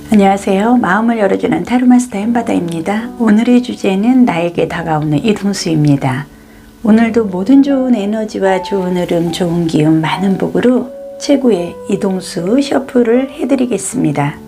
안녕하세요. 마음을 열어주는 타로마스터 햄바다입니다. 오늘의 주제는 나에게 다가오는 이동수입니다. 오늘도 모든 좋은 에너지와 좋은 흐름, 좋은 기운, 많은 복으로 최고의 이동수 셔플을 해드리겠습니다.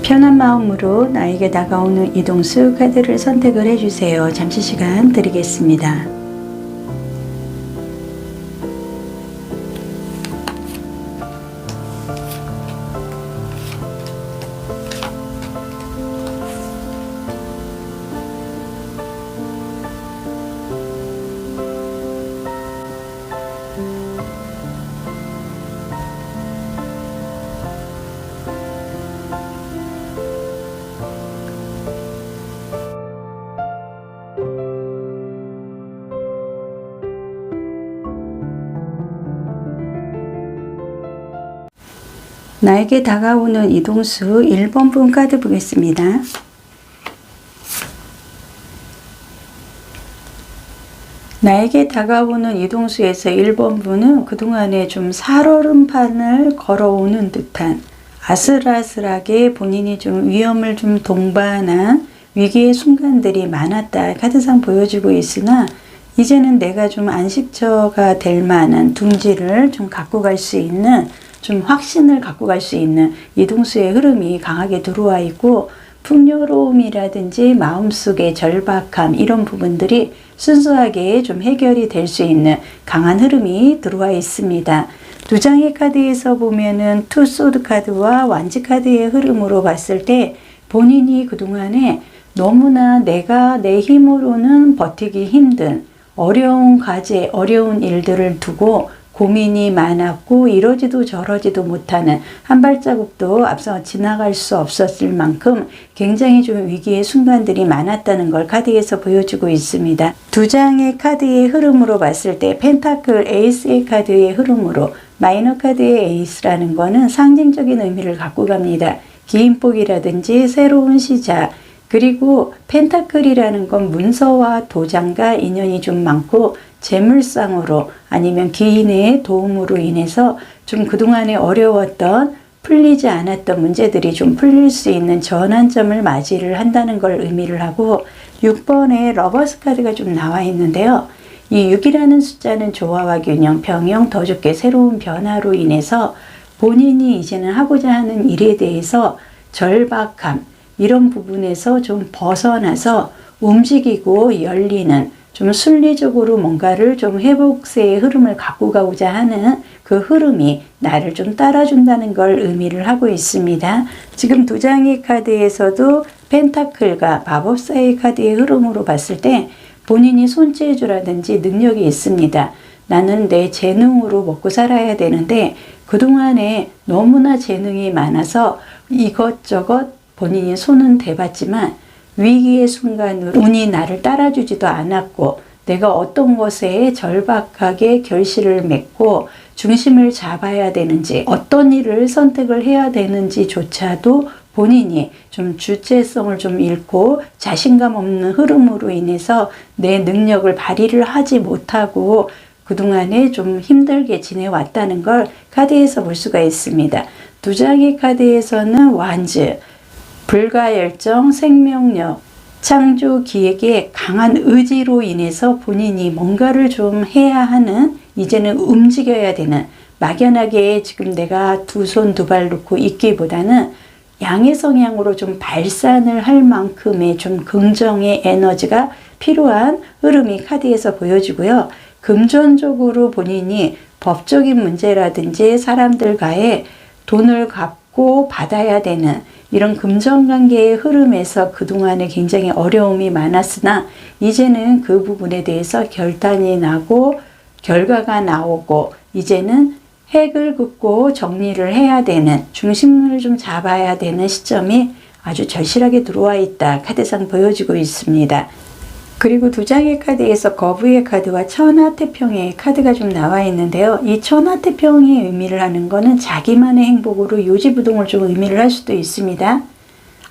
편한 마음으로 나에게 다가오는 이동수 카드를 선택을 해주세요. 잠시 시간 드리겠습니다. 나에게 다가오는 이동수 1번 분 카드 보겠습니다. 나에게 다가오는 이동수에서 1번 분은 그동안에 좀 살얼음판을 걸어오는 듯한 아슬아슬하게 본인이 좀 위험을 좀 동반한 위기의 순간들이 많았다 카드상 보여주고 있으나 이제는 내가 좀 안식처가 될 만한 둥지를 좀 갖고 갈 수 있는 좀 확신을 갖고 갈 수 있는 이동수의 흐름이 강하게 들어와 있고 풍요로움이라든지 마음속의 절박함 이런 부분들이 순수하게 좀 해결이 될 수 있는 강한 흐름이 들어와 있습니다. 두 장의 카드에서 보면은 투 소드 카드와 완지 카드의 흐름으로 봤을 때 본인이 그동안에 너무나 내가 내 힘으로는 버티기 힘든 어려운 과제, 어려운 일들을 두고 고민이 많았고 이러지도 저러지도 못하는 한 발자국도 앞서 지나갈 수 없었을 만큼 굉장히 좀 위기의 순간들이 많았다는 걸 카드에서 보여주고 있습니다. 두 장의 카드의 흐름으로 봤을 때 펜타클 에이스의 카드의 흐름으로 마이너 카드의 에이스라는 거는 상징적인 의미를 갖고 갑니다. 긴 폭이라든지 새로운 시작, 그리고 펜타클이라는 건 문서와 도장과 인연이 좀 많고 재물상으로 아니면 기인의 도움으로 인해서 좀 그동안에 어려웠던 풀리지 않았던 문제들이 좀 풀릴 수 있는 전환점을 맞이를 한다는 걸 의미를 하고 6번에 러버스 카드가 좀 나와 있는데요. 이 6이라는 숫자는 조화와 균형, 병영, 더 좋게 새로운 변화로 인해서 본인이 이제는 하고자 하는 일에 대해서 절박함 이런 부분에서 좀 벗어나서 움직이고 열리는 좀 순리적으로 뭔가를 좀 회복세의 흐름을 갖고 가고자 하는 그 흐름이 나를 좀 따라준다는 걸 의미를 하고 있습니다. 지금 두 장의 카드에서도 펜타클과 마법사의 카드의 흐름으로 봤을 때 본인이 손재주라든지 능력이 있습니다. 나는 내 재능으로 먹고 살아야 되는데 그동안에 너무나 재능이 많아서 이것저것 본인이 손은 대봤지만 위기의 순간으로 운이 나를 따라주지도 않았고 내가 어떤 것에 절박하게 결실을 맺고 중심을 잡아야 되는지 어떤 일을 선택을 해야 되는지조차도 본인이 좀 주체성을 좀 잃고 자신감 없는 흐름으로 인해서 내 능력을 발휘를 하지 못하고 그동안에 좀 힘들게 지내왔다는 걸 카드에서 볼 수가 있습니다. 두 장의 카드에서는 완즈, 불가열정, 생명력, 창조 기획의 강한 의지로 인해서 본인이 뭔가를 좀 해야 하는 이제는 움직여야 되는 막연하게 지금 내가 두 손 두 발 놓고 있기보다는 양의 성향으로 좀 발산을 할 만큼의 좀 긍정의 에너지가 필요한 흐름이 카드에서 보여주고요. 금전적으로 본인이 법적인 문제라든지 사람들과의 돈을 갚고 받아야 되는 이런 금전관계의 흐름에서 그동안에 굉장히 어려움이 많았으나 이제는 그 부분에 대해서 결단이 나고 결과가 나오고 이제는 핵을 긋고 정리를 해야 되는 중심을 좀 잡아야 되는 시점이 아주 절실하게 들어와 있다 카드상 보여지고 있습니다. 그리고 두 장의 카드에서 거부의 카드와 천하태평의 카드가 좀 나와 있는데요. 이 천하태평의 의미를 하는 거는 자기만의 행복으로 요지부동을 좀 의미를 할 수도 있습니다.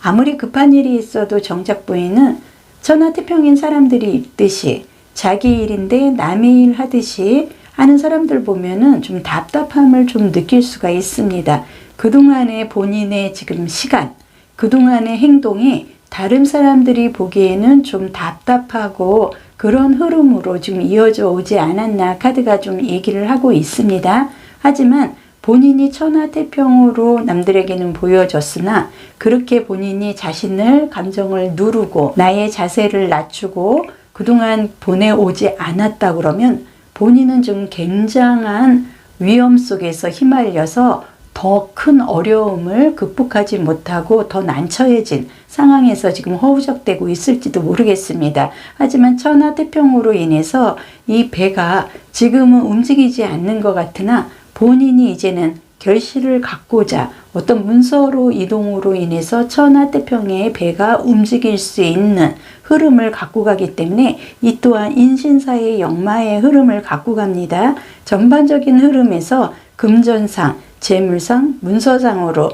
아무리 급한 일이 있어도 정작 보이는 천하태평인 사람들이 있듯이 자기 일인데 남의 일 하듯이 하는 사람들 보면은 좀 답답함을 좀 느낄 수가 있습니다. 그동안의 본인의 지금 시간, 그동안의 행동이 다른 사람들이 보기에는 좀 답답하고 그런 흐름으로 지금 이어져 오지 않았나 카드가 좀 얘기를 하고 있습니다. 하지만 본인이 천하태평으로 남들에게는 보여졌으나 그렇게 본인이 자신을 감정을 누르고 나의 자세를 낮추고 그동안 보내오지 않았다 그러면 본인은 좀 굉장한 위험 속에서 휘말려서 더 큰 어려움을 극복하지 못하고 더 난처해진 상황에서 지금 허우적대고 있을지도 모르겠습니다. 하지만 천하태평으로 인해서 이 배가 지금은 움직이지 않는 것 같으나 본인이 이제는 결실을 갖고자 어떤 문서로 이동으로 인해서 천하태평의 배가 움직일 수 있는 흐름을 갖고 가기 때문에 이 또한 인신사의 역마의 흐름을 갖고 갑니다. 전반적인 흐름에서 금전상 재물상, 문서상으로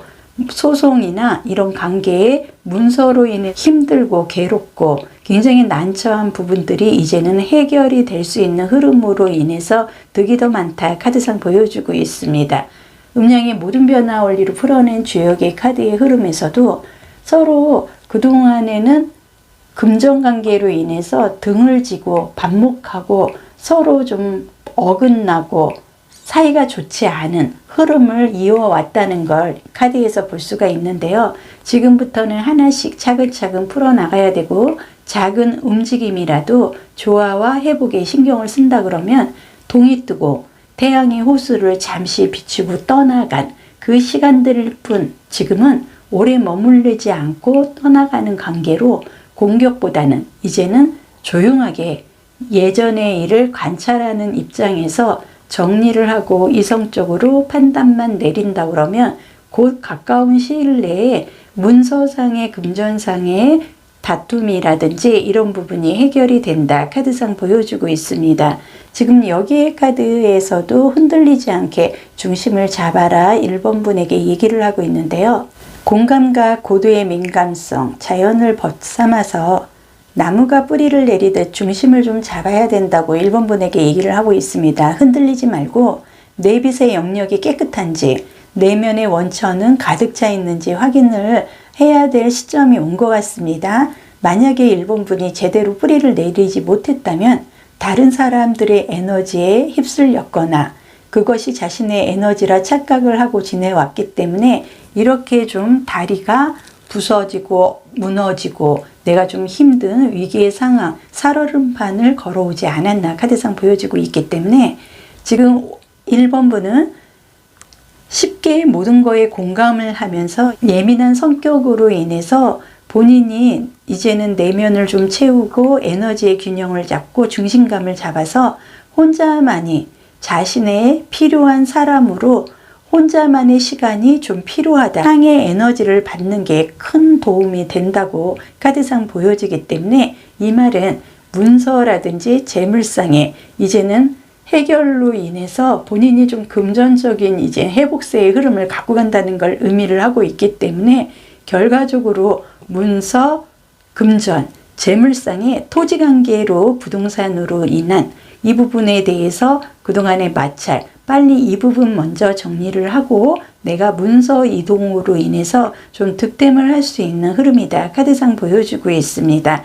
소송이나 이런 관계에 문서로 인해 힘들고 괴롭고 굉장히 난처한 부분들이 이제는 해결이 될 수 있는 흐름으로 인해서 득이 더 많다 카드상 보여주고 있습니다. 음양의 모든 변화 원리를 풀어낸 주역의 카드의 흐름에서도 서로 그동안에는 금전관계로 인해서 등을 지고 반목하고 서로 좀 어긋나고 사이가 좋지 않은 흐름을 이어왔다는 걸 카드에서 볼 수가 있는데요. 지금부터는 하나씩 차근차근 풀어나가야 되고 작은 움직임이라도 조화와 회복에 신경을 쓴다 그러면 동이 뜨고 태양의 호수를 잠시 비추고 떠나간 그 시간들일 뿐 지금은 오래 머물르지 않고 떠나가는 관계로 공격보다는 이제는 조용하게 예전의 일을 관찰하는 입장에서 정리를 하고 이성적으로 판단만 내린다 그러면 곧 가까운 시일 내에 문서상의 금전상의 다툼이라든지 이런 부분이 해결이 된다 카드상 보여주고 있습니다. 지금 여기에 카드에서도 흔들리지 않게 중심을 잡아라 1번 분에게 얘기를 하고 있는데요. 공감과 고도의 민감성, 자연을 벗삼아서 나무가 뿌리를 내리듯 중심을 좀 잡아야 된다고 1번 분에게 얘기를 하고 있습니다. 흔들리지 말고 내빛의 영역이 깨끗한지 내면의 원천은 가득 차 있는지 확인을 해야 될 시점이 온 것 같습니다. 만약에 1번 분이 제대로 뿌리를 내리지 못했다면 다른 사람들의 에너지에 휩쓸렸거나 그것이 자신의 에너지라 착각을 하고 지내왔기 때문에 이렇게 좀 다리가 부서지고 무너지고 내가 좀 힘든 위기의 상황, 살얼음판을 걸어오지 않았나 카드상 보여지고 있기 때문에 지금 1번 분은 쉽게 모든 거에 공감을 하면서 예민한 성격으로 인해서 본인이 이제는 내면을 좀 채우고 에너지의 균형을 잡고 중심감을 잡아서 혼자만이 자신의 필요한 사람으로 혼자만의 시간이 좀 필요하다. 상의 에너지를 받는 게 큰 도움이 된다고 카드상 보여지기 때문에 이 말은 문서라든지 재물상에 이제는 해결로 인해서 본인이 좀 금전적인 이제 회복세의 흐름을 갖고 간다는 걸 의미를 하고 있기 때문에 결과적으로 문서, 금전, 재물상의 토지관계로 부동산으로 인한 이 부분에 대해서 그동안의 마찰, 빨리 이 부분 먼저 정리를 하고 내가 문서 이동으로 인해서 좀 득템을 할 수 있는 흐름이다. 카드상 보여주고 있습니다.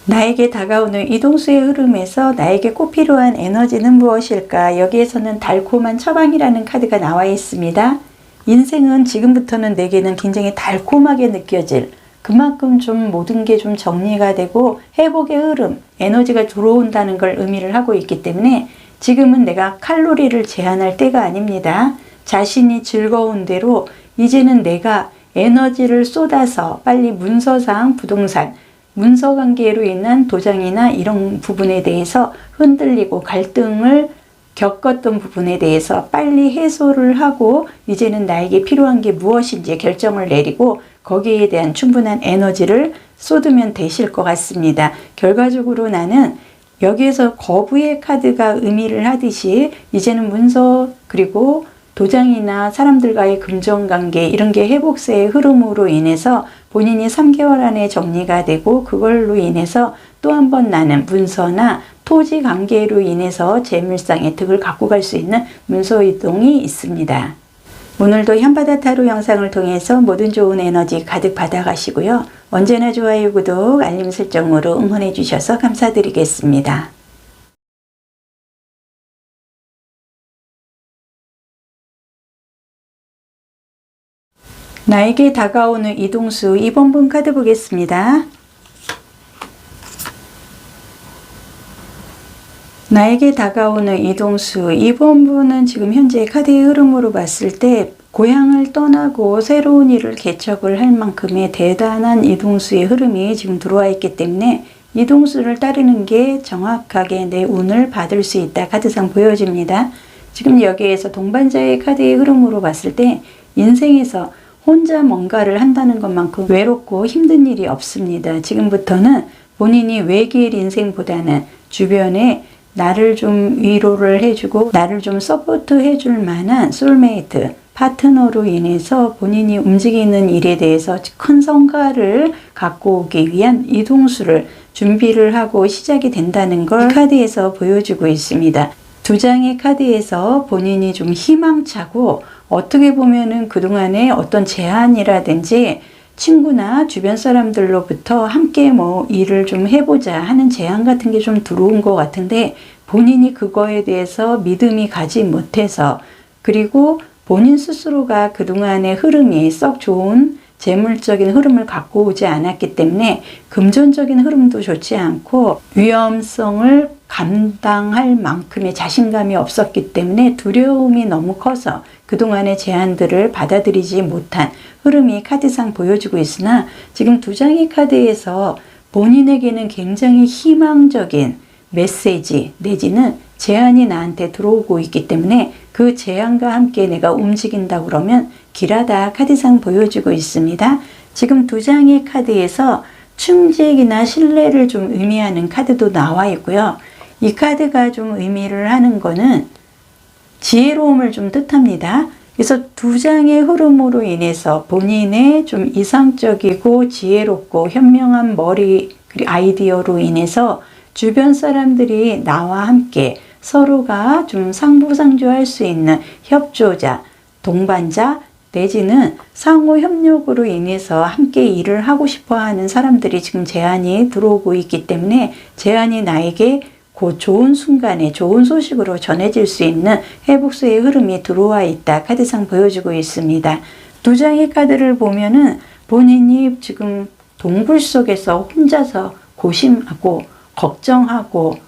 나에게 다가오는 이동수의 흐름에서 나에게 꼭 필요한 에너지는 무엇일까? 여기에서는 달콤한 처방이라는 카드가 나와 있습니다. 인생은 지금부터는 내게는 굉장히 달콤하게 느껴질 그만큼 좀 모든 게 좀 정리가 되고 회복의 흐름, 에너지가 들어온다는 걸 의미를 하고 있기 때문에 지금은 내가 칼로리를 제한할 때가 아닙니다. 자신이 즐거운 대로 이제는 내가 에너지를 쏟아서 빨리 문서상 부동산, 문서 관계로 인한 도장이나 이런 부분에 대해서 흔들리고 갈등을 겪었던 부분에 대해서 빨리 해소를 하고 이제는 나에게 필요한 게 무엇인지 결정을 내리고 거기에 대한 충분한 에너지를 쏟으면 되실 것 같습니다. 결과적으로 나는 여기에서 거부의 카드가 의미를 하듯이 이제는 문서 그리고 도장이나 사람들과의 금전관계 이런 게 회복세의 흐름으로 인해서 본인이 3개월 안에 정리가 되고 그걸로 인해서 또 한 번 나는 문서나 토지 관계로 인해서 재물상의 득을 갖고 갈 수 있는 문서 이동이 있습니다. 오늘도 현바다 타로 영상을 통해서 모든 좋은 에너지 가득 받아가시고요. 언제나 좋아요, 구독, 알림 설정으로 응원해 주셔서 감사드리겠습니다. 나에게 다가오는 이동수 2번 분 카드 보겠습니다. 나에게 다가오는 이동수 2번 분은 지금 현재 카드의 흐름으로 봤을 때 고향을 떠나고 새로운 일을 개척을 할 만큼의 대단한 이동수의 흐름이 지금 들어와 있기 때문에 이동수를 따르는 게 정확하게 내 운을 받을 수 있다 카드상 보여집니다. 지금 여기에서 동반자의 카드의 흐름으로 봤을 때 인생에서 혼자 뭔가를 한다는 것만큼 외롭고 힘든 일이 없습니다. 지금부터는 본인이 외길 인생보다는 주변에 나를 좀 위로를 해주고 나를 좀 서포트 해줄 만한 소울메이트, 파트너로 인해서 본인이 움직이는 일에 대해서 큰 성과를 갖고 오기 위한 이동수를 준비를 하고 시작이 된다는 걸 카드에서 보여주고 있습니다. 두 장의 카드에서 본인이 좀 희망차고 어떻게 보면은 그동안의 어떤 제안이라든지 친구나 주변 사람들로부터 함께 뭐 일을 좀 해보자 하는 제안 같은 게 좀 들어온 것 같은데 본인이 그거에 대해서 믿음이 가지 못해서 그리고 본인 스스로가 그동안의 흐름이 썩 좋은 재물적인 흐름을 갖고 오지 않았기 때문에 금전적인 흐름도 좋지 않고 위험성을 감당할 만큼의 자신감이 없었기 때문에 두려움이 너무 커서 그동안의 제안들을 받아들이지 못한 흐름이 카드상 보여주고 있으나 지금 두 장의 카드에서 본인에게는 굉장히 희망적인 메시지 내지는 제안이 나한테 들어오고 있기 때문에 그 제안과 함께 내가 움직인다 그러면 길하다 카드상 보여주고 있습니다. 지금 두 장의 카드에서 충직이나 신뢰를 좀 의미하는 카드도 나와 있고요. 이 카드가 좀 의미를 하는 거는 지혜로움을 좀 뜻합니다. 그래서 두 장의 흐름으로 인해서 본인의 좀 이상적이고 지혜롭고 현명한 머리 그리고 아이디어로 인해서 주변 사람들이 나와 함께 서로가 좀 상부상조할 수 있는 협조자, 동반자 내지는 상호 협력으로 인해서 함께 일을 하고 싶어 하는 사람들이 지금 제안이 들어오고 있기 때문에 제안이 나에게 그 좋은 순간에 좋은 소식으로 전해질 수 있는 회복수의 흐름이 들어와 있다 카드상 보여주고 있습니다. 두 장의 카드를 보면은 본인이 지금 동굴 속에서 혼자서 고심하고 걱정하고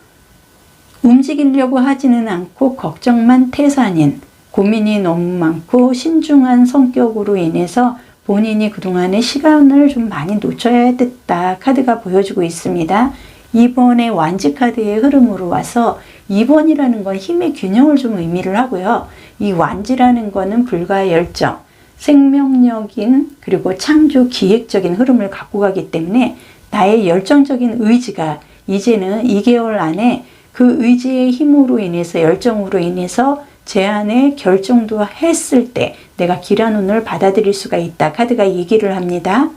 움직이려고 하지는 않고 걱정만 태산인 고민이 너무 많고 신중한 성격으로 인해서 본인이 그동안의 시간을 좀 많이 놓쳐야 됐다 카드가 보여주고 있습니다. 2번의 완지 카드의 흐름으로 와서 2번이라는 건 힘의 균형을 좀 의미를 하고요. 이 완지라는 거는 불과 열정, 생명력인 그리고 창조 기획적인 흐름을 갖고 가기 때문에 나의 열정적인 의지가 이제는 2개월 안에 그 의지의 힘으로 인해서 열정으로 인해서 제안의 결정도 했을 때 내가 길한 운을 받아들일 수가 있다 카드가 얘기를 합니다.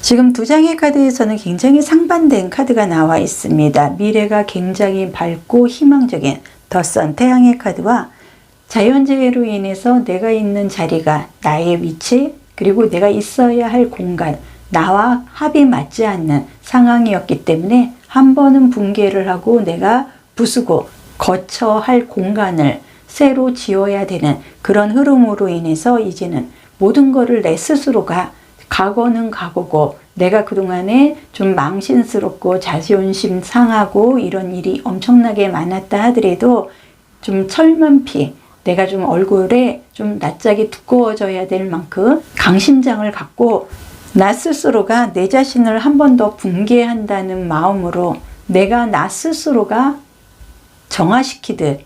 지금 두 장의 카드에서는 굉장히 상반된 카드가 나와 있습니다. 미래가 굉장히 밝고 희망적인 더 선 태양의 카드와 자연재해로 인해서 내가 있는 자리가 나의 위치 그리고 내가 있어야 할 공간 나와 합이 맞지 않는 상황이었기 때문에 한 번은 붕괴를 하고 내가 부수고 거쳐 할 공간을 새로 지어야 되는 그런 흐름으로 인해서 이제는 모든 거를 내 스스로가 과거는 과거고 내가 그동안에 좀 망신스럽고 자존심 상하고 이런 일이 엄청나게 많았다 하더라도 좀 철만피 내가 좀 얼굴에 좀 낯짝이 두꺼워져야 될 만큼 강심장을 갖고 나 스스로가 내 자신을 한 번 더 붕괴한다는 마음으로 내가 나 스스로가 정화시키듯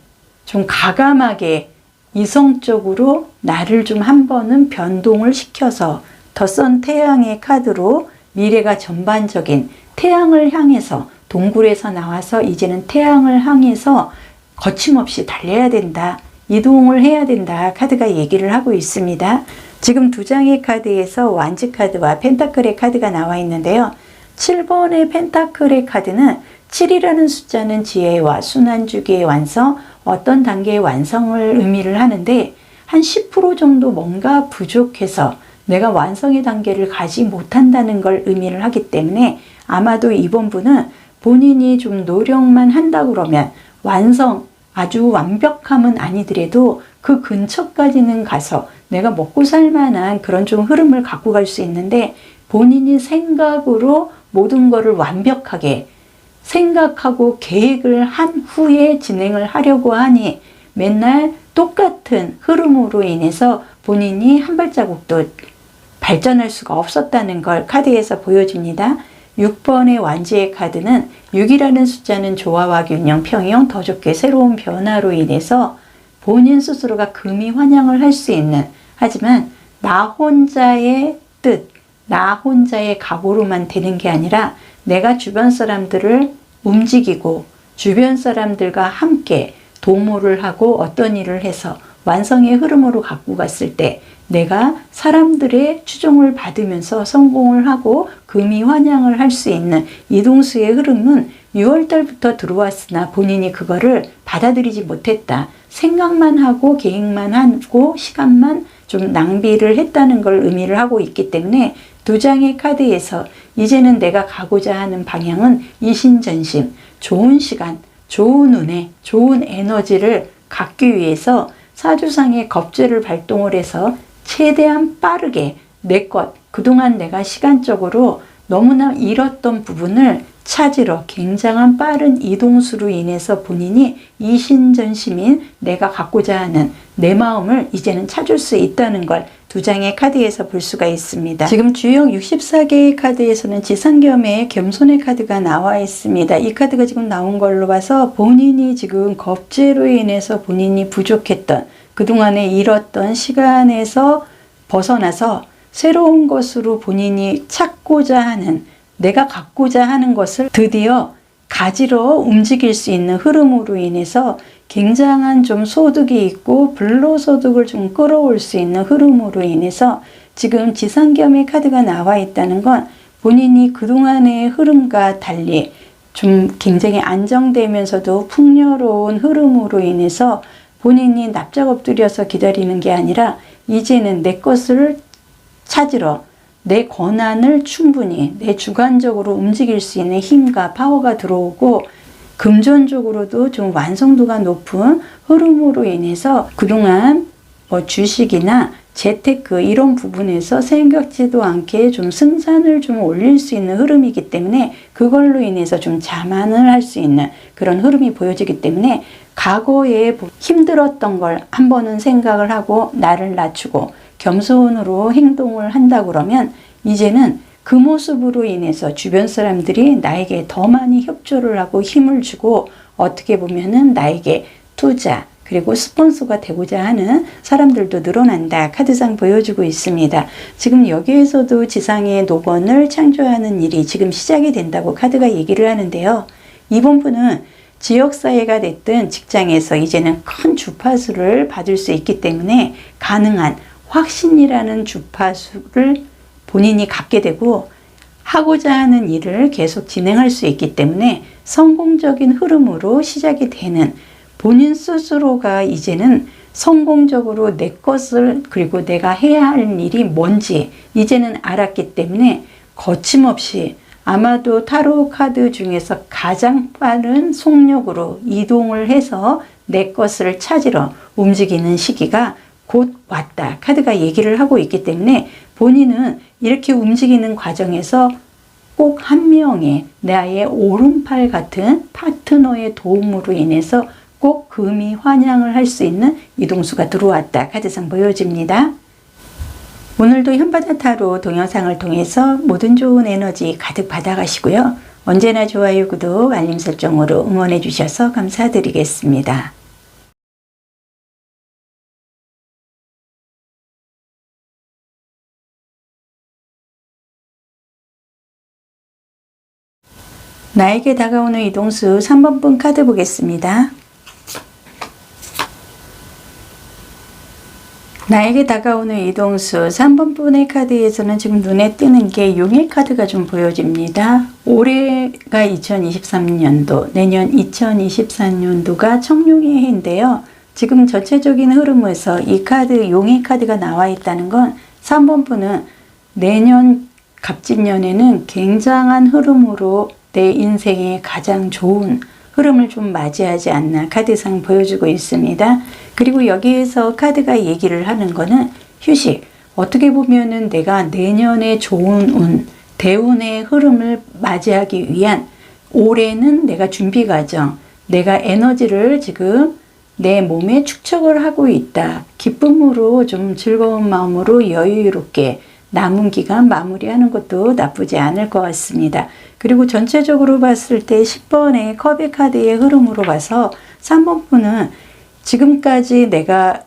좀 가감하게 이성적으로 나를 좀 한 번은 변동을 시켜서 더 선 태양의 카드로 미래가 전반적인 태양을 향해서 동굴에서 나와서 이제는 태양을 향해서 거침없이 달려야 된다. 이동을 해야 된다. 카드가 얘기를 하고 있습니다. 지금 두 장의 카드에서 완지 카드와 펜타클의 카드가 나와 있는데요. 7번의 펜타클의 카드는 7이라는 숫자는 지혜와 순환주기의 완성, 어떤 단계의 완성을 의미를 하는데 한 10% 정도 뭔가 부족해서 내가 완성의 단계를 가지 못한다는 걸 의미를 하기 때문에 아마도 이번 분은 본인이 좀 노력만 한다 그러면 완성, 아주 완벽함은 아니더라도 그 근처까지는 가서 내가 먹고 살 만한 그런 좀 흐름을 갖고 갈 수 있는데 본인이 생각으로 모든 거를 완벽하게 생각하고 계획을 한 후에 진행을 하려고 하니 맨날 똑같은 흐름으로 인해서 본인이 한 발자국도 발전할 수가 없었다는 걸 카드에서 보여줍니다. 6번의 완지의 카드는 6이라는 숫자는 조화와 균형, 평형, 더 좋게 새로운 변화로 인해서 본인 스스로가 금이 환영을 할 수 있는 하지만 나 혼자의 뜻, 나 혼자의 각오로만 되는 게 아니라 내가 주변 사람들을 움직이고 주변 사람들과 함께 도모를 하고 어떤 일을 해서 완성의 흐름으로 갖고 갔을 때 내가 사람들의 추종을 받으면서 성공을 하고 금이 환영을 할 수 있는 이동수의 흐름은 6월 달부터 들어왔으나 본인이 그거를 받아들이지 못했다. 생각만 하고 계획만 하고 시간만 좀 낭비를 했다는 걸 의미를 하고 있기 때문에 두 장의 카드에서 이제는 내가 가고자 하는 방향은 이신전심, 좋은 시간, 좋은 운에, 좋은 에너지를 갖기 위해서 사주상의 겁재를 발동을 해서 최대한 빠르게 내 것, 그동안 내가 시간적으로 너무나 잃었던 부분을 찾으러 굉장한 빠른 이동수로 인해서 본인이 이신전심인 내가 갖고자 하는 내 마음을 이제는 찾을 수 있다는 걸 두 장의 카드에서 볼 수가 있습니다. 지금 주역 64개의 카드에서는 지상겸의 겸손의 카드가 나와 있습니다. 이 카드가 지금 나온 걸로 봐서 본인이 지금 겁재로 인해서 본인이 부족했던 그동안에 잃었던 시간에서 벗어나서 새로운 것으로 본인이 찾고자 하는 내가 갖고자 하는 것을 드디어 가지러 움직일 수 있는 흐름으로 인해서 굉장한 좀 소득이 있고 불로소득을 좀 끌어올 수 있는 흐름으로 인해서 지금 지상겸의 카드가 나와 있다는 건 본인이 그동안의 흐름과 달리 좀 굉장히 안정되면서도 풍요로운 흐름으로 인해서 본인이 납작 엎드려서 기다리는 게 아니라 이제는 내 것을 찾으러 내 권한을 충분히 내 주관적으로 움직일 수 있는 힘과 파워가 들어오고 금전적으로도 좀 완성도가 높은 흐름으로 인해서 그동안 주식이나 재테크 이런 부분에서 생각지도 않게 좀 승산을 좀 올릴 수 있는 흐름이기 때문에 그걸로 인해서 좀 자만을 할 수 있는 그런 흐름이 보여지기 때문에 과거에 힘들었던 걸 한 번은 생각을 하고 나를 낮추고 겸손으로 행동을 한다 그러면 이제는 그 모습으로 인해서 주변 사람들이 나에게 더 많이 협조를 하고 힘을 주고 어떻게 보면은 나에게 투자 그리고 스폰서가 되고자 하는 사람들도 늘어난다. 카드상 보여주고 있습니다. 지금 여기에서도 지상의 녹원을 창조하는 일이 지금 시작이 된다고 카드가 얘기를 하는데요. 이번 분은 지역사회가 됐든 직장에서 이제는 큰 주파수를 받을 수 있기 때문에 가능한 확신이라는 주파수를 본인이 갖게 되고 하고자 하는 일을 계속 진행할 수 있기 때문에 성공적인 흐름으로 시작이 되는 본인 스스로가 이제는 성공적으로 내 것을 그리고 내가 해야 할 일이 뭔지 이제는 알았기 때문에 거침없이 아마도 타로 카드 중에서 가장 빠른 속력으로 이동을 해서 내 것을 찾으러 움직이는 시기가 곧 왔다. 카드가 얘기를 하고 있기 때문에 본인은 이렇게 움직이는 과정에서 꼭 한 명의 나의 오른팔 같은 파트너의 도움으로 인해서 꼭 금이 환영을 할 수 있는 이동수가 들어왔다. 카드상 보여집니다. 오늘도 현바다 타로 동영상을 통해서 모든 좋은 에너지 가득 받아가시고요. 언제나 좋아요, 구독, 알림 설정으로 응원해 주셔서 감사드리겠습니다. 나에게 다가오는 이동수 3번 분 카드 보겠습니다. 나에게 다가오는 이동수 3번 분의 카드에서는 지금 눈에 뜨는 게 용의 카드가 좀 보여집니다. 올해가 2023년도, 내년 2024년도가 청룡의 해인데요. 지금 전체적인 흐름에서 이 카드, 용의 카드가 나와 있다는 건 3번 분은 내년 갑진년에는 굉장한 흐름으로 내 인생의 가장 좋은 흐름을 좀 맞이하지 않나 카드상 보여주고 있습니다. 그리고 여기에서 카드가 얘기를 하는 거는 휴식. 어떻게 보면은 내가 내년에 좋은 운, 대운의 흐름을 맞이하기 위한 올해는 내가 준비 과정, 내가 에너지를 지금 내 몸에 축적을 하고 있다. 기쁨으로 좀 즐거운 마음으로 여유롭게 남은 기간 마무리하는 것도 나쁘지 않을 것 같습니다. 그리고 전체적으로 봤을 때 10번의 컵의 카드의 흐름으로 봐서 3번 분은 지금까지 내가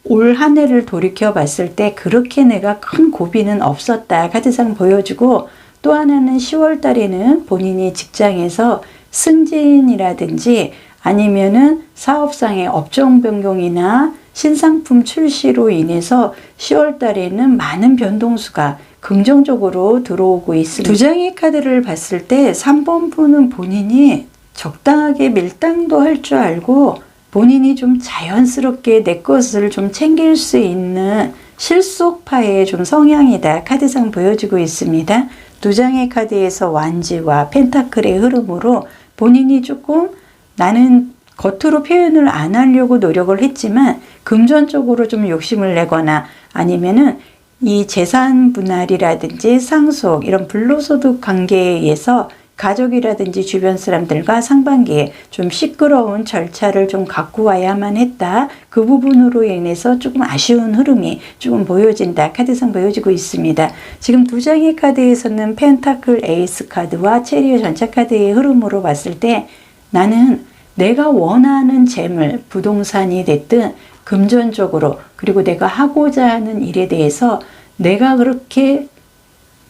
올 한 해를 돌이켜 봤을 때 그렇게 내가 큰 고비는 없었다. 카드상 보여주고 또 하나는 10월 달에는 본인이 직장에서 승진이라든지 아니면은 사업상의 업종 변경이나 신상품 출시로 인해서 10월 달에는 많은 변동수가 긍정적으로 들어오고 있습니다. 두 장의 카드를 봤을 때 3번 분은 본인이 적당하게 밀당도 할 줄 알고 본인이 좀 자연스럽게 내 것을 좀 챙길 수 있는 실속파의 좀 성향이다. 카드상 보여지고 있습니다. 두 장의 카드에서 완지와 펜타클의 흐름으로 본인이 조금 나는 겉으로 표현을 안 하려고 노력을 했지만 금전적으로 좀 욕심을 내거나 아니면은 이 재산 분할이라든지 상속 이런 불로소득 관계에 의해서 가족이라든지 주변 사람들과 상반기에 좀 시끄러운 절차를 좀 갖고 와야만 했다. 그 부분으로 인해서 조금 아쉬운 흐름이 조금 보여진다. 카드상 보여지고 있습니다. 지금 두 장의 카드에서는 펜타클 에이스 카드와 체리어 전차 카드의 흐름으로 봤을 때 나는 내가 원하는 재물, 부동산이 됐든 금전적으로 그리고 내가 하고자 하는 일에 대해서 내가 그렇게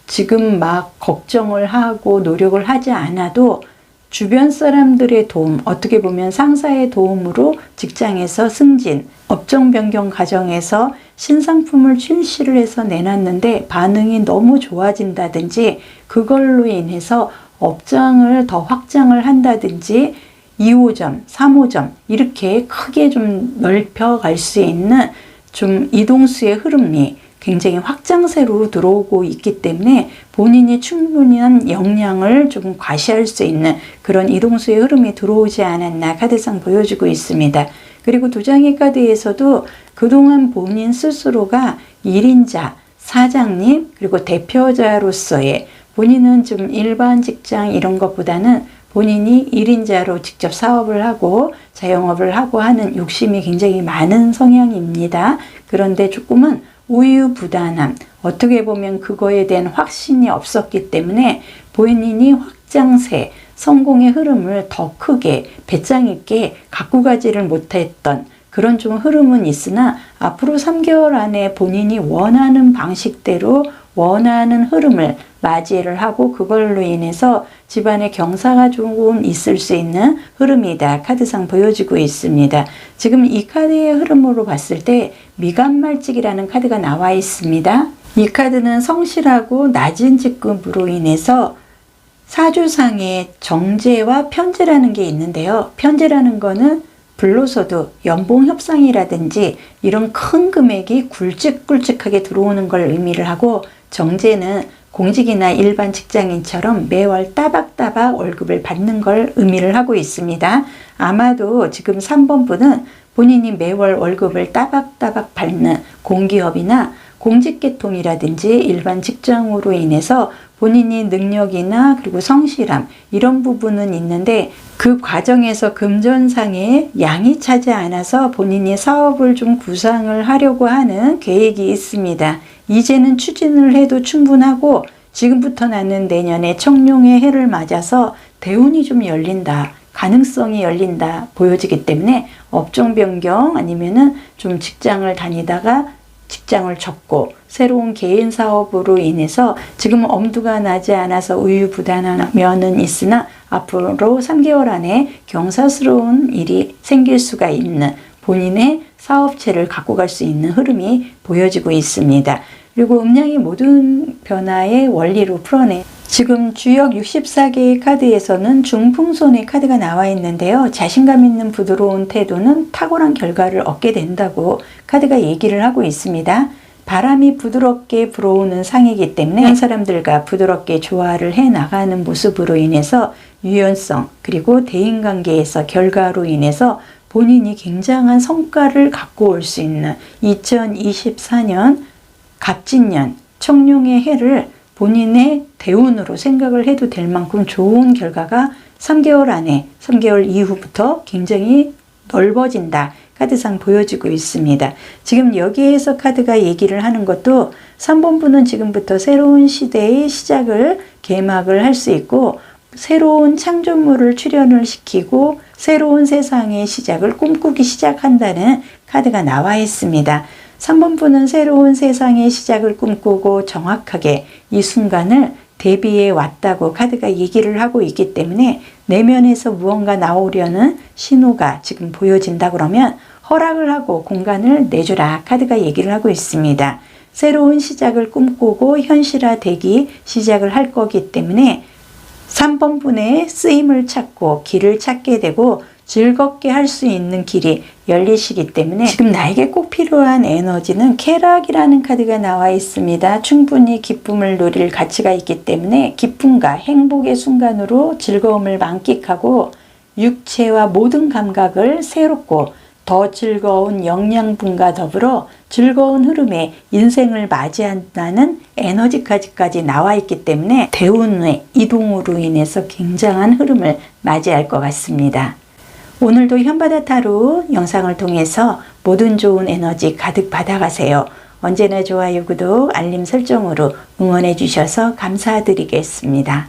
지금 막 걱정을 하고 노력을 하지 않아도 주변 사람들의 도움, 어떻게 보면 상사의 도움으로 직장에서 승진, 업종 변경 과정에서 신상품을 출시를 해서 내놨는데 반응이 너무 좋아진다든지 그걸로 인해서 업장을 더 확장을 한다든지 2호점, 3호점 이렇게 크게 좀 넓혀갈 수 있는 좀 이동수의 흐름이 굉장히 확장세로 들어오고 있기 때문에 본인이 충분한 역량을 조금 과시할 수 있는 그런 이동수의 흐름이 들어오지 않았나 카드상 보여주고 있습니다. 그리고 두 장의 카드에서도 그동안 본인 스스로가 1인자, 사장님 그리고 대표자로서의 본인은 좀 일반 직장 이런 것보다는 본인이 1인자로 직접 사업을 하고 자영업을 하고 하는 욕심이 굉장히 많은 성향입니다. 그런데 조금은 우유부단함, 어떻게 보면 그거에 대한 확신이 없었기 때문에 본인이 확장세, 성공의 흐름을 더 크게 배짱 있게 갖고 가지를 못했던 그런 좀 흐름은 있으나 앞으로 3개월 안에 본인이 원하는 방식대로 원하는 흐름을 맞이를 하고 그걸로 인해서 집안에 경사가 조금 있을 수 있는 흐름이다. 카드상 보여지고 있습니다. 지금 이 카드의 흐름으로 봤을 때 미간말직이라는 카드가 나와 있습니다. 이 카드는 성실하고 낮은 직급으로 인해서 사주상의 정제와 편제라는 게 있는데요. 편제라는 거는 불로소득, 연봉협상이라든지 이런 큰 금액이 굵직굵직하게 들어오는 걸 의미를 하고 정제는 공직이나 일반 직장인처럼 매월 따박따박 월급을 받는 걸 의미를 하고 있습니다. 아마도 지금 3번 분은 본인이 매월 월급을 따박따박 받는 공기업이나 공직계통이라든지 일반 직장으로 인해서 본인이 능력이나 그리고 성실함 이런 부분은 있는데 그 과정에서 금전상의 양이 차지 않아서 본인이 사업을 좀 구상을 하려고 하는 계획이 있습니다. 이제는 추진을 해도 충분하고 지금부터 나는 내년에 청룡의 해를 맞아서 대운이 좀 열린다. 가능성이 열린다 보여지기 때문에 업종 변경 아니면은 좀 직장을 다니다가 직장을 접고 새로운 개인 사업으로 인해서 지금 엄두가 나지 않아서 우유부단한 면은 있으나 앞으로 3개월 안에 경사스러운 일이 생길 수가 있는 본인의 사업체를 갖고 갈 수 있는 흐름이 보여지고 있습니다. 그리고 음양의 모든 변화의 원리로 풀어내 지금 주역 64개의 카드에서는 중풍손의 카드가 나와 있는데요. 자신감 있는 부드러운 태도는 탁월한 결과를 얻게 된다고 카드가 얘기를 하고 있습니다. 바람이 부드럽게 불어오는 상이기 때문에 사람들과 부드럽게 조화를 해나가는 모습으로 인해서 유연성 그리고 대인관계에서 결과로 인해서 본인이 굉장한 성과를 갖고 올 수 있는 2024년 갑진년 청룡의 해를 본인의 대운으로 생각을 해도 될 만큼 좋은 결과가 3개월 안에 3개월 이후부터 굉장히 넓어진다. 카드상 보여지고 있습니다. 지금 여기에서 카드가 얘기를 하는 것도 3번 분은 지금부터 새로운 시대의 시작을 개막을 할 수 있고 새로운 창조물을 출현을 시키고 새로운 세상의 시작을 꿈꾸기 시작한다는 카드가 나와 있습니다. 3번 분은 새로운 세상의 시작을 꿈꾸고 정확하게 이 순간을 대비해 왔다고 카드가 얘기를 하고 있기 때문에 내면에서 무언가 나오려는 신호가 지금 보여진다 그러면 허락을 하고 공간을 내주라 카드가 얘기를 하고 있습니다. 새로운 시작을 꿈꾸고 현실화되기 시작을 할 거기 때문에 3번 분의 쓰임을 찾고 길을 찾게 되고 즐겁게 할 수 있는 길이 열리시기 때문에 지금 나에게 꼭 필요한 에너지는 쾌락이라는 카드가 나와 있습니다. 충분히 기쁨을 누릴 가치가 있기 때문에 기쁨과 행복의 순간으로 즐거움을 만끽하고 육체와 모든 감각을 새롭고 더 즐거운 영양분과 더불어 즐거운 흐름에 인생을 맞이한다는 에너지까지 나와 있기 때문에 대운의 이동으로 인해서 굉장한 흐름을 맞이할 것 같습니다. 오늘도 현바다 타로 영상을 통해서 모든 좋은 에너지 가득 받아가세요. 언제나 좋아요, 구독, 알림 설정으로 응원해 주셔서 감사드리겠습니다.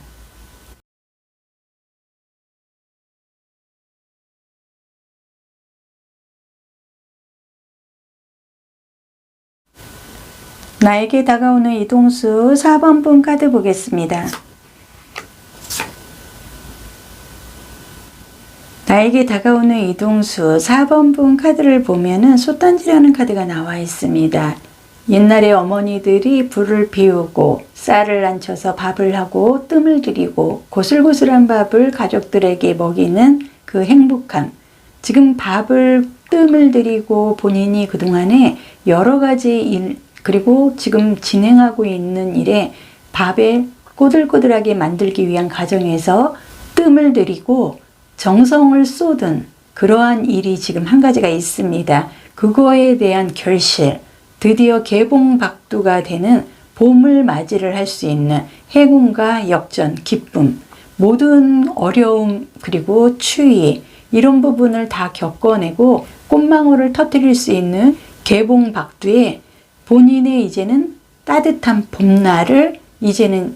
나에게 다가오는 이동수 4번 분 카드 보겠습니다. 나에게 다가오는 이동수 4번 분 카드를 보면은 솥단지라는 카드가 나와 있습니다. 옛날에 어머니들이 불을 피우고 쌀을 안쳐서 밥을 하고 뜸을 들이고 고슬고슬한 밥을 가족들에게 먹이는 그 행복함. 지금 밥을 뜸을 들이고 본인이 그동안에 여러 가지 일 그리고 지금 진행하고 있는 일에 밥에 꼬들꼬들하게 만들기 위한 과정에서 뜸을 들이고 정성을 쏟은 그러한 일이 지금 한 가지가 있습니다. 그거에 대한 결실, 드디어 개봉박두가 되는 봄을 맞이를 할 수 있는 행운과 역전, 기쁨, 모든 어려움 그리고 추위 이런 부분을 다 겪어내고 꽃망울을 터뜨릴 수 있는 개봉박두에 본인의 이제는 따뜻한 봄날을 이제는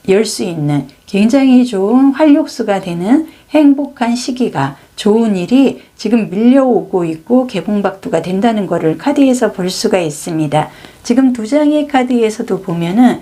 열 수 있는 굉장히 좋은 활력소가 되는 행복한 시기가 좋은 일이 지금 밀려오고 있고 개봉박두가 된다는 것을 카드에서 볼 수가 있습니다. 지금 두 장의 카드에서도 보면은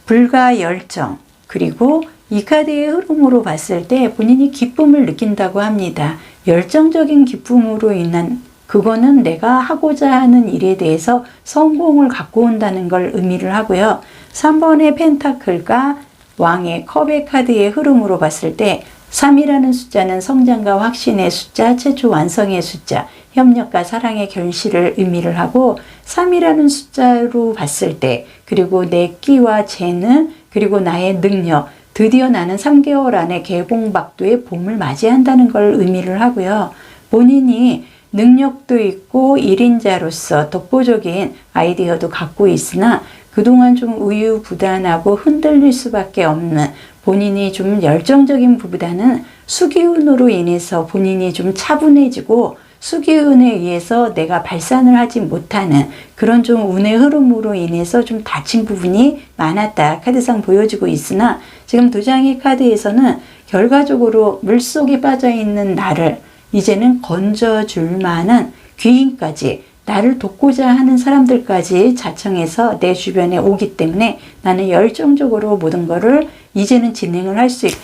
불과 열정 그리고 이 카드의 흐름으로 봤을 때 본인이 기쁨을 느낀다고 합니다. 열정적인 기쁨으로 인한 그거는 내가 하고자 하는 일에 대해서 성공을 갖고 온다는 걸 의미를 하고요. 3번의 펜타클과 왕의 컵의 카드의 흐름으로 봤을 때 3이라는 숫자는 성장과 확신의 숫자, 최초 완성의 숫자, 협력과 사랑의 결실을 의미를 하고 3이라는 숫자로 봤을 때 그리고 내 끼와 재능 그리고 나의 능력 드디어 나는 3개월 안에 개봉박두의 봄을 맞이한다는 걸 의미를 하고요. 본인이 능력도 있고 1인자로서 독보적인 아이디어도 갖고 있으나 그동안 좀 우유부단하고 흔들릴 수밖에 없는 본인이 좀 열정적인 부분보다는 수기운으로 인해서 본인이 좀 차분해지고 수기운에 의해서 내가 발산을 하지 못하는 그런 좀 운의 흐름으로 인해서 좀 다친 부분이 많았다. 카드상 보여지고 있으나 지금 두 장의 카드에서는 결과적으로 물속에 빠져있는 나를 이제는 건져줄 만한 귀인까지 나를 돕고자 하는 사람들까지 자청해서 내 주변에 오기 때문에 나는 열정적으로 모든 것을 이제는 진행을 할 수 있고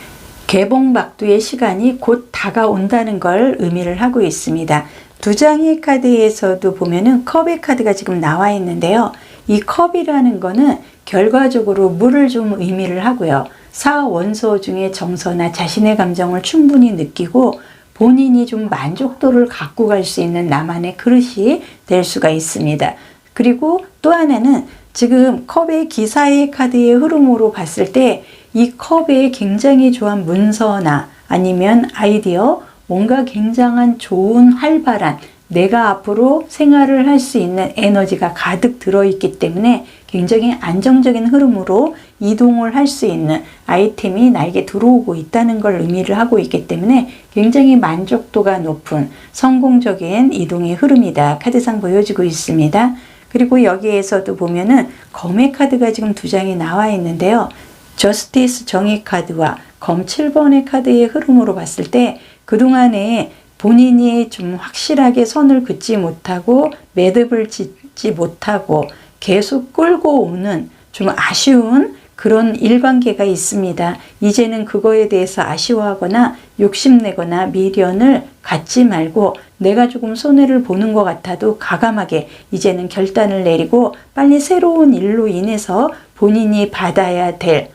개봉박두의 시간이 곧 다가온다는 걸 의미를 하고 있습니다. 두 장의 카드에서도 보면은 컵의 카드가 지금 나와 있는데요. 이 컵이라는 거는 결과적으로 물을 좀 의미를 하고요. 사원소 중에 정서나 자신의 감정을 충분히 느끼고 본인이 좀 만족도를 갖고 갈 수 있는 나만의 그릇이 될 수가 있습니다. 그리고 또 하나는 지금 컵의 기사의 카드의 흐름으로 봤을 때 이 컵에 굉장히 좋은 문서나 아니면 아이디어 뭔가 굉장한 좋은 활발한 내가 앞으로 생활을 할 수 있는 에너지가 가득 들어있기 때문에 굉장히 안정적인 흐름으로 이동을 할 수 있는 아이템이 나에게 들어오고 있다는 걸 의미를 하고 있기 때문에 굉장히 만족도가 높은 성공적인 이동의 흐름이다. 카드상 보여지고 있습니다. 그리고 여기에서도 보면은 검의 카드가 지금 두 장이 나와 있는데요. 저스티스 정의 카드와 검 7번의 카드의 흐름으로 봤을 때 그동안에 본인이 좀 확실하게 선을 긋지 못하고 매듭을 짓지 못하고 계속 끌고 오는 좀 아쉬운 그런 일관계가 있습니다. 이제는 그거에 대해서 아쉬워하거나 욕심내거나 미련을 갖지 말고 내가 조금 손해를 보는 것 같아도 과감하게 이제는 결단을 내리고 빨리 새로운 일로 인해서 본인이 받아야 될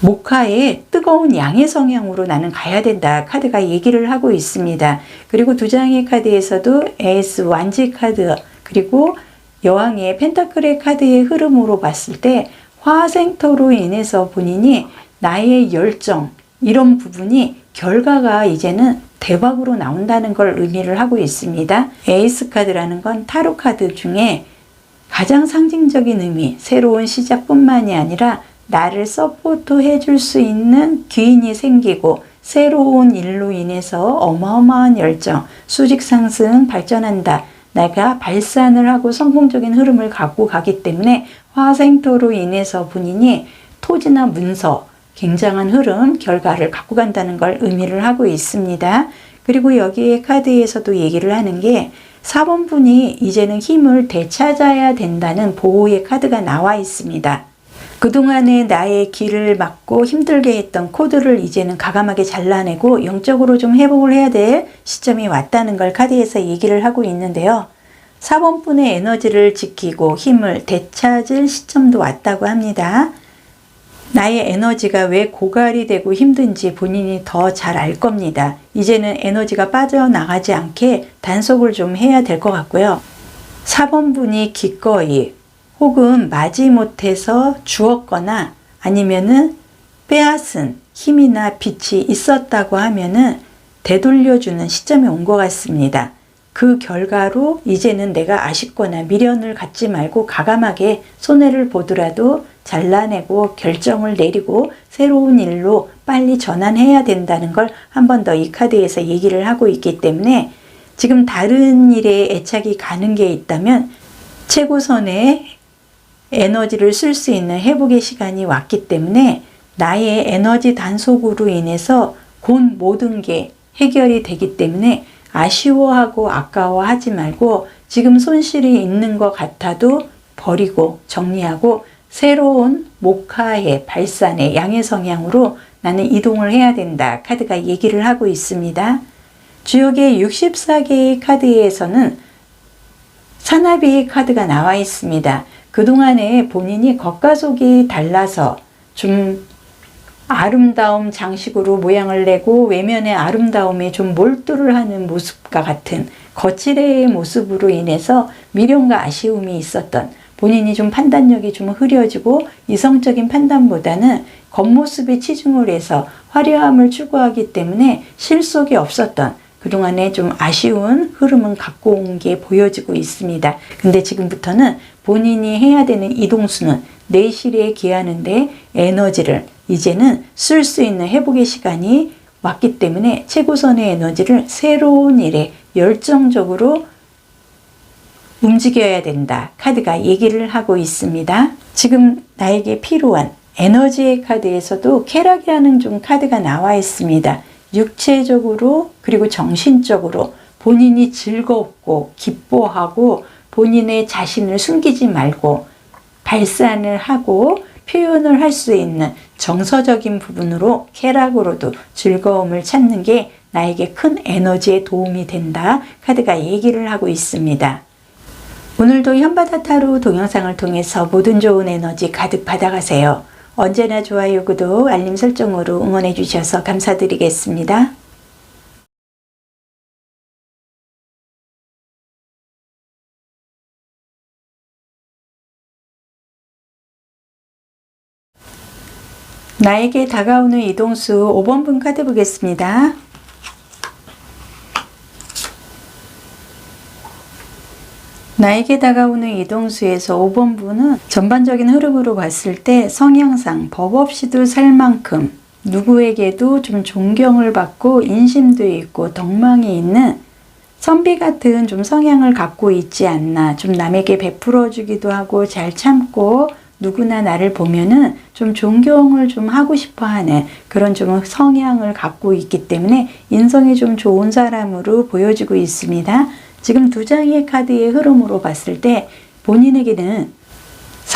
목화의 뜨거운 양의 성향으로 나는 가야 된다. 카드가 얘기를 하고 있습니다. 그리고 두 장의 카드에서도 에이스 완지 카드 그리고 여왕의 펜타클의 카드의 흐름으로 봤을 때 화생토로 인해서 본인이 나의 열정 이런 부분이 결과가 이제는 대박으로 나온다는 걸 의미를 하고 있습니다. 에이스 카드라는 건 타로 카드 중에 가장 상징적인 의미, 새로운 시작뿐만이 아니라 나를 서포트 해줄 수 있는 귀인이 생기고 새로운 일로 인해서 어마어마한 열정, 수직 상승, 발전한다. 내가 발산을 하고 성공적인 흐름을 갖고 가기 때문에 화생토로 인해서 본인이 토지나 문서, 굉장한 흐름, 결과를 갖고 간다는 걸 의미를 하고 있습니다. 그리고 여기에 카드에서도 얘기를 하는 게 4번 분이 이제는 힘을 되찾아야 된다는 보호의 카드가 나와 있습니다. 그동안에 나의 길을 막고 힘들게 했던 코드를 이제는 과감하게 잘라내고 영적으로 좀 회복을 해야 될 시점이 왔다는 걸 카드에서 얘기를 하고 있는데요. 4번 분의 에너지를 지키고 힘을 되찾을 시점도 왔다고 합니다. 나의 에너지가 왜 고갈이 되고 힘든지 본인이 더 잘 알 겁니다. 이제는 에너지가 빠져나가지 않게 단속을 좀 해야 될 것 같고요. 4번 분이 기꺼이 혹은 마지못해서 주었거나 아니면은 빼앗은 힘이나 빛이 있었다고 하면은 되돌려주는 시점이 온 것 같습니다. 그 결과로 이제는 내가 아쉽거나 미련을 갖지 말고 과감하게 손해를 보더라도 잘라내고 결정을 내리고 새로운 일로 빨리 전환해야 된다는 걸 한 번 더 이 카드에서 얘기를 하고 있기 때문에 지금 다른 일에 애착이 가는 게 있다면 최고선의 에너지를 쓸 수 있는 회복의 시간이 왔기 때문에 나의 에너지 단속으로 인해서 곧 모든 게 해결이 되기 때문에 아쉬워하고 아까워하지 말고 지금 손실이 있는 것 같아도 버리고 정리하고 새로운 목화의 발산의 양의 성향으로 나는 이동을 해야 된다. 카드가 얘기를 하고 있습니다. 주역의 64개의 카드에서는 사나비의 카드가 나와 있습니다. 그동안에 본인이 겉과 속이 달라서 좀 아름다움 장식으로 모양을 내고 외면의 아름다움에 좀 몰두를 하는 모습과 같은 거칠의 모습으로 인해서 미련과 아쉬움이 있었던 본인이 좀 판단력이 좀 흐려지고 이성적인 판단보다는 겉모습에 치중을 해서 화려함을 추구하기 때문에 실속이 없었던 그동안에 좀 아쉬운 흐름은 갖고 온 게 보여지고 있습니다. 근데 지금부터는 본인이 해야 되는 이동수는 내실에 기하는데 에너지를 이제는 쓸 수 있는 회복의 시간이 왔기 때문에 최고선의 에너지를 새로운 일에 열정적으로 움직여야 된다. 카드가 얘기를 하고 있습니다. 지금 나에게 필요한 에너지의 카드에서도 쾌락이라는 좀 카드가 나와 있습니다. 육체적으로 그리고 정신적으로 본인이 즐겁고 기뻐하고 본인의 자신을 숨기지 말고 발산을 하고 표현을 할 수 있는 정서적인 부분으로 쾌락으로도 즐거움을 찾는 게 나에게 큰 에너지에 도움이 된다. 카드가 얘기를 하고 있습니다. 오늘도 현바다 타로 동영상을 통해서 모든 좋은 에너지 가득 받아가세요. 언제나 좋아요, 구독, 알림 설정으로 응원해 주셔서 감사드리겠습니다. 나에게 다가오는 이동수 5번 분 카드 보겠습니다. 나에게 다가오는 이동수에서 5번 분은 전반적인 흐름으로 봤을 때 성향상 법 없이도 살 만큼 누구에게도 좀 존경을 받고 인심도 있고 덕망이 있는 선비 같은 좀 성향을 갖고 있지 않나. 좀 남에게 베풀어 주기도 하고 잘 참고 누구나 나를 보면은 좀 존경을 좀 하고 싶어 하는 그런 좀 성향을 갖고 있기 때문에 인성이 좀 좋은 사람으로 보여지고 있습니다. 지금 두 장의 카드의 흐름으로 봤을 때 본인에게는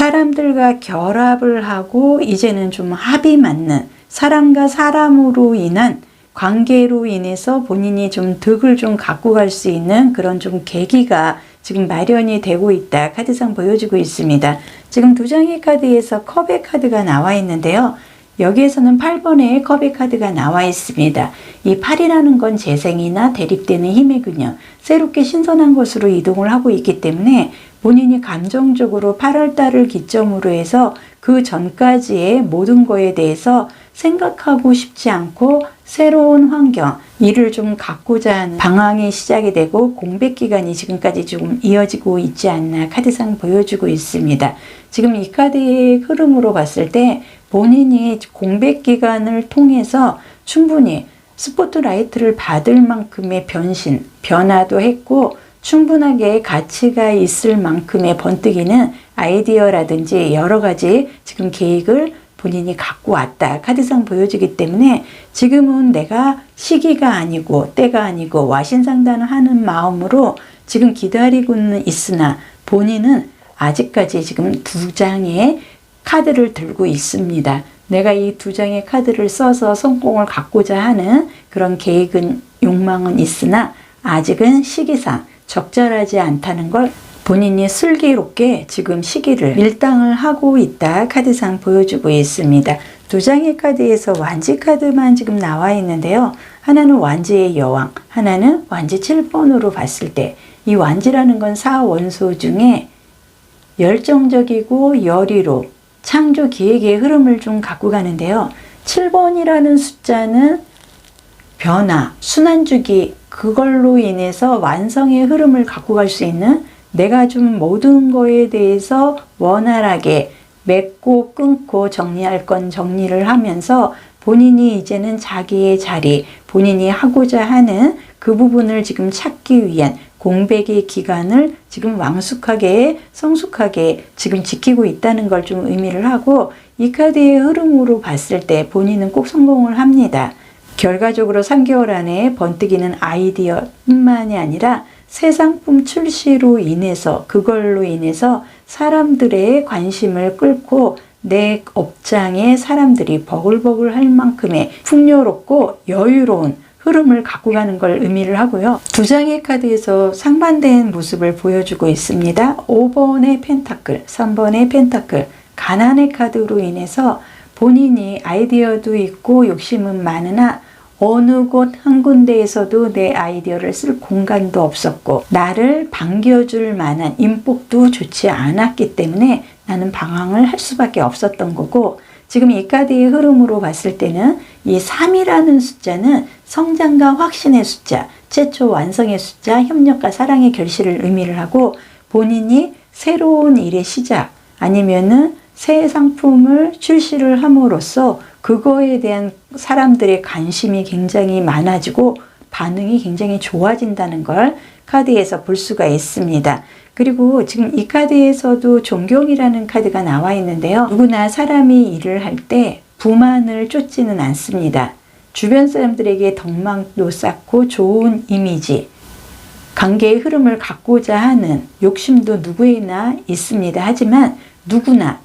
사람들과 결합을 하고 이제는 좀 합이 맞는 사람과 사람으로 인한 관계로 인해서 본인이 좀 득을 좀 갖고 갈 수 있는 그런 좀 계기가 지금 마련이 되고 있다. 카드상 보여주고 있습니다. 지금 두 장의 카드에서 컵의 카드가 나와 있는데요. 여기에서는 8번의 컵의 카드가 나와 있습니다. 이 8이라는 건 재생이나 대립되는 힘의 균형, 새롭게 신선한 것으로 이동을 하고 있기 때문에 본인이 감정적으로 8월달을 기점으로 해서 그 전까지의 모든 거에 대해서 생각하고 싶지 않고 새로운 환경, 일을 좀 갖고자 하는 방황이 시작이 되고 공백 기간이 지금까지 조금 이어지고 있지 않나 카드상 보여주고 있습니다. 지금 이 카드의 흐름으로 봤을 때 본인이 공백 기간을 통해서 충분히 스포트라이트를 받을 만큼의 변신, 변화도 했고 충분하게 가치가 있을 만큼의 번뜩이는 아이디어라든지 여러 가지 지금 계획을 본인이 갖고 왔다. 카드상 보여주기 때문에 지금은 내가 시기가 아니고 때가 아니고 와신상담을 하는 마음으로 지금 기다리고는 있으나 본인은 아직까지 지금 두 장의 카드를 들고 있습니다. 내가 이 두 장의 카드를 써서 성공을 갖고자 하는 그런 계획은 욕망은 있으나 아직은 시기상 적절하지 않다는 걸 본인이 슬기롭게 지금 시기를 밀당을 하고 있다. 카드상 보여주고 있습니다. 두 장의 카드에서 완지 카드만 지금 나와 있는데요. 하나는 완지의 여왕, 하나는 완지 7번으로 봤을 때 이 완지라는 건 사원소 중에 열정적이고 여리로 창조 기획의 흐름을 좀 갖고 가는데요. 7번이라는 숫자는 변화, 순환주기, 그걸로 인해서 완성의 흐름을 갖고 갈 수 있는 내가 좀 모든 거에 대해서 원활하게 맺고 끊고 정리할 건 정리를 하면서 본인이 이제는 자기의 자리, 본인이 하고자 하는 그 부분을 지금 찾기 위한 공백의 기간을 지금 왕숙하게 성숙하게 지금 지키고 있다는 걸 좀 의미를 하고 이 카드의 흐름으로 봤을 때 본인은 꼭 성공을 합니다. 결과적으로 3개월 안에 번뜩이는 아이디어뿐만이 아니라 새 상품 출시로 인해서 그걸로 인해서 사람들의 관심을 끌고 내 업장에 사람들이 버글버글 할 만큼의 풍요롭고 여유로운 흐름을 갖고 가는 걸 의미를 하고요. 두 장의 카드에서 상반된 모습을 보여주고 있습니다. 5번의 펜타클, 3번의 펜타클, 가난의 카드로 인해서 본인이 아이디어도 있고 욕심은 많으나 어느 곳 한 군데에서도 내 아이디어를 쓸 공간도 없었고 나를 반겨줄 만한 인복도 좋지 않았기 때문에 나는 방황을 할 수밖에 없었던 거고 지금 이 카드의 흐름으로 봤을 때는 이 3이라는 숫자는 성장과 확신의 숫자, 최초 완성의 숫자, 협력과 사랑의 결실을 의미를 하고 본인이 새로운 일의 시작 아니면은 새 상품을 출시를 함으로써 그거에 대한 사람들의 관심이 굉장히 많아지고 반응이 굉장히 좋아진다는 걸 카드에서 볼 수가 있습니다. 그리고 지금 이 카드에서도 존경이라는 카드가 나와 있는데요. 누구나 사람이 일을 할 때 부만을 쫓지는 않습니다. 주변 사람들에게 덕망도 쌓고 좋은 이미지, 관계의 흐름을 갖고자 하는 욕심도 누구에나 있습니다. 하지만 누구나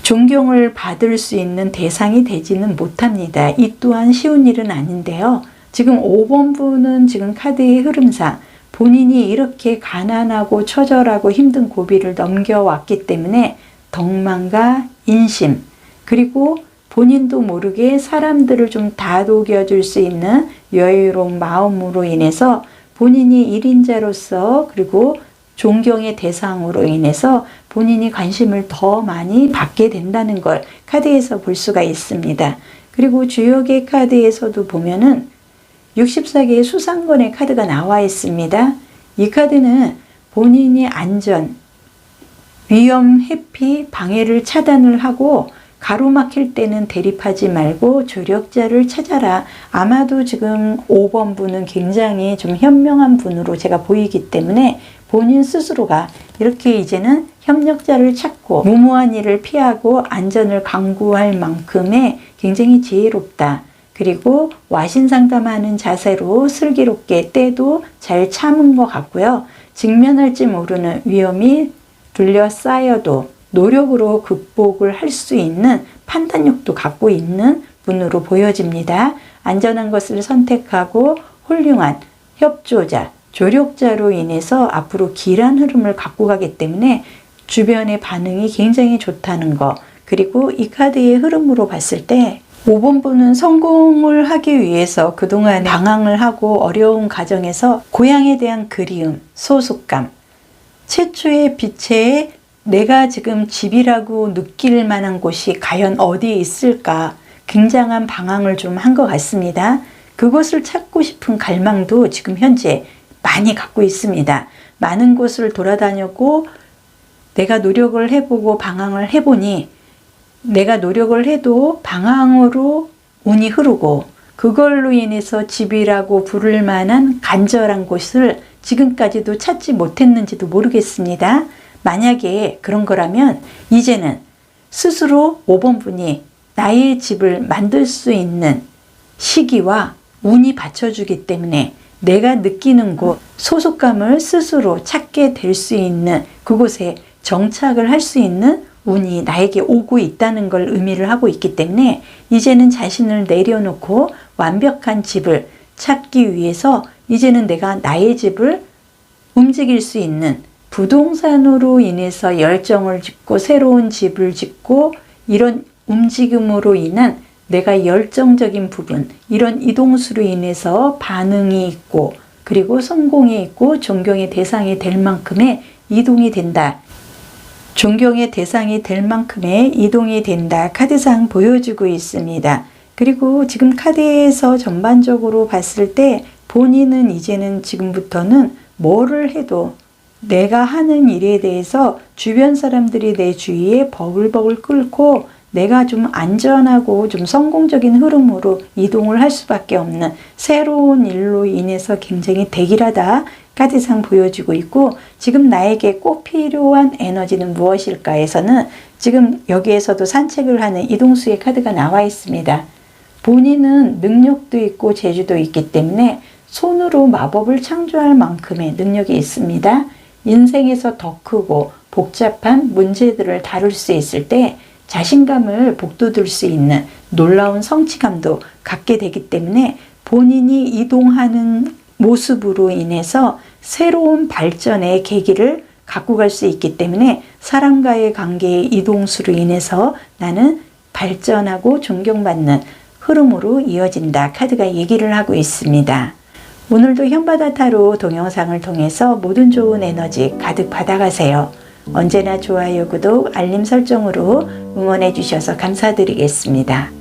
존경을 받을 수 있는 대상이 되지는 못합니다. 이 또한 쉬운 일은 아닌데요. 지금 5번 분은 지금 카드의 흐름상 본인이 이렇게 가난하고 처절하고 힘든 고비를 넘겨왔기 때문에 덕망과 인심 그리고 본인도 모르게 사람들을 좀 다독여줄 수 있는 여유로운 마음으로 인해서 본인이 1인자로서 그리고 존경의 대상으로 인해서 본인이 관심을 더 많이 받게 된다는 걸 카드에서 볼 수가 있습니다. 그리고 주역의 카드에서도 보면은 64개의 수상권의 카드가 나와 있습니다. 이 카드는 본인이 안전, 위험, 회피, 방해를 차단을 하고 가로막힐 때는 대립하지 말고 조력자를 찾아라. 아마도 지금 5번 분은 굉장히 좀 현명한 분으로 제가 보이기 때문에 본인 스스로가 이렇게 이제는 협력자를 찾고 무모한 일을 피하고 안전을 강구할 만큼의 굉장히 지혜롭다. 그리고 와신상담하는 자세로 슬기롭게 때도 잘 참은 것 같고요. 직면할지 모르는 위험이 둘러싸여도 노력으로 극복을 할 수 있는 판단력도 갖고 있는 분으로 보여집니다. 안전한 것을 선택하고 훌륭한 협조자, 조력자로 인해서 앞으로 길한 흐름을 갖고 가기 때문에 주변의 반응이 굉장히 좋다는 거. 그리고 이 카드의 흐름으로 봤을 때 5번 분은 성공을 하기 위해서 그동안 방황을 하고 어려운 과정에서 고향에 대한 그리움, 소속감, 최초의 빛에 내가 지금 집이라고 느낄 만한 곳이 과연 어디에 있을까 굉장한 방황을 좀 한 것 같습니다. 그곳을 찾고 싶은 갈망도 지금 현재 많이 갖고 있습니다. 많은 곳을 돌아다녔고 내가 노력을 해보고 방황을 해보니 내가 노력을 해도 방황으로 운이 흐르고 그걸로 인해서 집이라고 부를 만한 간절한 곳을 지금까지도 찾지 못했는지도 모르겠습니다. 만약에 그런 거라면 이제는 스스로 5번 분이 나의 집을 만들 수 있는 시기와 운이 받쳐주기 때문에 내가 느끼는 곳, 소속감을 스스로 찾게 될 수 있는 그곳에 정착을 할 수 있는 운이 나에게 오고 있다는 걸 의미를 하고 있기 때문에 이제는 자신을 내려놓고 완벽한 집을 찾기 위해서 이제는 내가 나의 집을 움직일 수 있는 부동산으로 인해서 열정을 짓고 새로운 집을 짓고 이런 움직임으로 인한 내가 열정적인 부분, 이런 이동수로 인해서 반응이 있고 그리고 성공이 있고 존경의 대상이 될 만큼의 이동이 된다. 존경의 대상이 될 만큼의 이동이 된다. 카드상 보여주고 있습니다. 그리고 지금 카드에서 전반적으로 봤을 때 본인은 이제는 지금부터는 뭐를 해도 내가 하는 일에 대해서 주변 사람들이 내 주위에 버글버글 끓고 내가 좀 안전하고 좀 성공적인 흐름으로 이동을 할 수밖에 없는 새로운 일로 인해서 굉장히 대길하다. 카드상 보여주고 있고 지금 나에게 꼭 필요한 에너지는 무엇일까에서는 지금 여기에서도 산책을 하는 이동수의 카드가 나와 있습니다. 본인은 능력도 있고 재주도 있기 때문에 손으로 마법을 창조할 만큼의 능력이 있습니다. 인생에서 더 크고 복잡한 문제들을 다룰 수 있을 때 자신감을 북돋을 수 있는 놀라운 성취감도 갖게 되기 때문에 본인이 이동하는 모습으로 인해서 새로운 발전의 계기를 갖고 갈 수 있기 때문에 사람과의 관계의 이동수로 인해서 나는 발전하고 존경받는 흐름으로 이어진다. 카드가 얘기를 하고 있습니다. 오늘도 현바다 타로 동영상을 통해서 모든 좋은 에너지 가득 받아가세요. 언제나 좋아요, 구독, 알림 설정으로 응원해 주셔서 감사드리겠습니다.